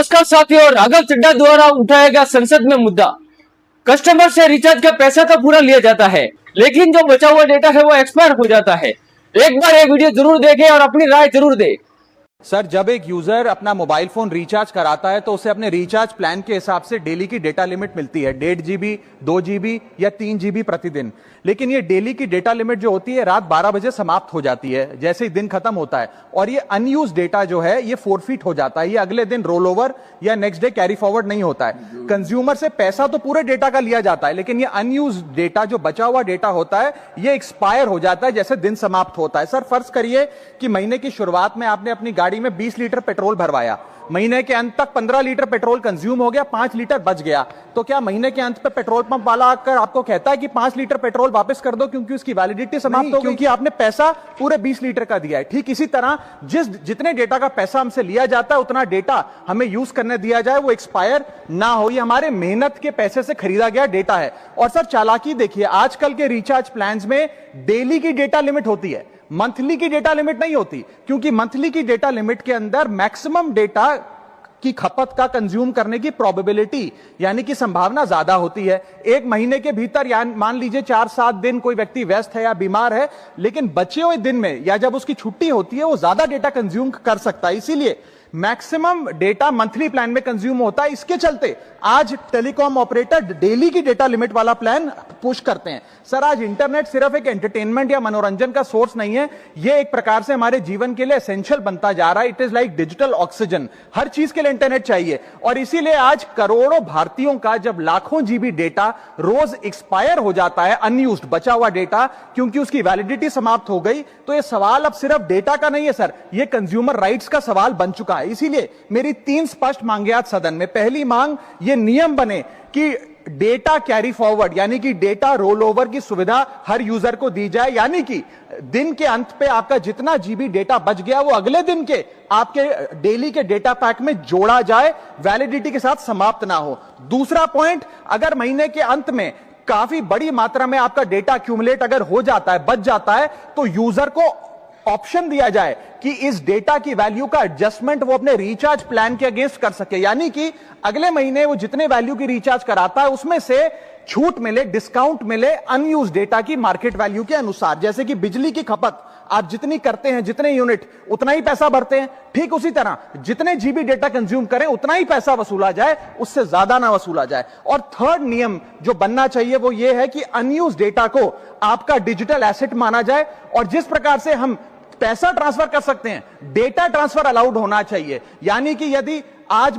नमस्कार साथियों, राघव चड्ढा द्वारा उठाया गया संसद में मुद्दा। कस्टमर से रिचार्ज का पैसा तो पूरा लिया जाता है, लेकिन जो बचा हुआ डेटा है वो एक्सपायर हो जाता है। एक बार ये वीडियो जरूर देखें और अपनी राय जरूर दें। सर, जब एक यूजर अपना मोबाइल फोन रिचार्ज कराता है तो उसे अपने रिचार्ज प्लान के हिसाब से डेली की डेटा लिमिट मिलती है, 1.5 GB, 2 GB या 3 GB प्रतिदिन। लेकिन ये डेली की डेटा लिमिट जो होती है रात 12 बजे समाप्त हो जाती है, जैसे ही दिन खत्म होता है, और ये अनयूज डेटा जो है ये फोरफिट हो जाता है। ये अगले दिन रोल ओवर या नेक्स्ट डे कैरी फॉरवर्ड नहीं होता है। कंज्यूमर से पैसा तो पूरे डेटा का लिया जाता है, लेकिन ये अनयूज डेटा, जो बचा हुआ डेटा होता है, ये एक्सपायर हो जाता है जैसे दिन समाप्त होता है। सर, फर्ज करिए कि महीने की शुरुआत में आपने अपनी गाड़ी में 20 लीटर पेट्रोल भरवाया, महीने के अंत तक 15 लीटर पेट्रोल कंज्यूम हो गया, 5 लीटर बच गया, तो क्या महीने के अंत पे पेट्रोल पंप वाला आकर आपको कहता है कि 5 लीटर पेट्रोल वापस कर दो क्योंकि उसकी वैलिडिटी समाप्त हो गई, क्योंकि आपने पैसा पूरे 20 लीटर का दिया है। ठीक इसी तरह जितने डेटा का पैसा हमसे लिया जाता है उतना डेटा हमें यूज करने दिया जाए, वो एक्सपायर ना हो। ये हमारे मेहनत के पैसे से खरीदा गया डेटा है। और सर, चालाकी देखिए, आजकल के रिचार्ज प्लान्स में डेली की डेटा लिमिट होती है, मंथली की डेटा लिमिट नहीं होती, क्योंकि मंथली की डेटा लिमिट के अंदर मैक्सिमम डेटा की खपत का कंज्यूम करने की प्रोबेबिलिटी यानी कि संभावना ज्यादा होती है। एक महीने के भीतर या मान लीजिए 4-7 दिन कोई व्यक्ति व्यस्त है या बीमार है, लेकिन बचे हुए दिन में या जब उसकी छुट्टी होती है वो ज्यादा डेटा कंज्यूम कर सकता है। इसीलिए मैक्सिमम डेटा मंथली प्लान में कंज्यूम होता है। इसके चलते आज टेलीकॉम ऑपरेटर डेली की डेटा लिमिट वाला प्लान पुश करते हैं। सर, आज इंटरनेट सिर्फ एक एंटरटेनमेंट या मनोरंजन का सोर्स नहीं है, यह एक प्रकार से हमारे जीवन के लिए एसेंशियल बनता जा रहा है। It is like digital oxygen. हर चीज के लिए इंटरनेट चाहिए, और इसीलिए आज करोड़ों भारतीयों का जब लाखों जीबी डेटा रोज एक्सपायर हो जाता है, अनयूज्ड बचा हुआ डेटा, क्योंकि उसकी वैलिडिटी समाप्त हो गई, तो यह सवाल अब सिर्फ डेटा का नहीं है सर, यह कंज्यूमर राइट्स का सवाल बन चुका है। इसीलिए मेरी 3 स्पष्ट मांगे आज सदन में। पहली मांग, ये नियम बने कि डेटा कैरी फॉरवर्ड यानी कि डेटा रोल ओवर की सुविधा हर यूजर को दी जाए, यानी कि दिन के अंत पे आपका जितना जीबी डेटा बच गया वो अगले दिन के आपके डेली के डेटा पैक में जोड़ा जाए, वैलिडिटी के साथ समाप्त ना हो। दूसरा पॉइंट, अगर महीने के अंत में काफी बड़ी मात्रा में आपका डेटा एक्यूमुलेट अगर हो जाता है, बच जाता है, तो यूजर को ऑप्शन दिया जाए कि इस डेटा की वैल्यू का एडजस्टमेंट वो अपने रिचार्ज प्लान के अगेंस्ट कर सके, यानी कि अगले महीने वो जितने वैल्यू की रिचार्ज कराता है उसमें से छूट मिले, डिस्काउंट मिले अनयूज डेटा की मार्केट वैल्यू के अनुसार। जैसे कि बिजली की खपत आप जितनी करते हैं, जितने यूनिट, उतना ही पैसा भरते हैं, ठीक उसी तरह जितने जीबी डेटा कंज्यूम करें उतना ही पैसा वसूला जाए, उससे ज्यादा ना वसूला जाए। और थर्ड नियम जो बनना चाहिए वो ये है कि अनयूज डेटा को आपका डिजिटल एसेट माना जाए, और जिस प्रकार से हम पैसा ट्रांसफर कर सकते हैं, डेटा ट्रांसफर अलाउड होना चाहिए। यानी कि यदि आज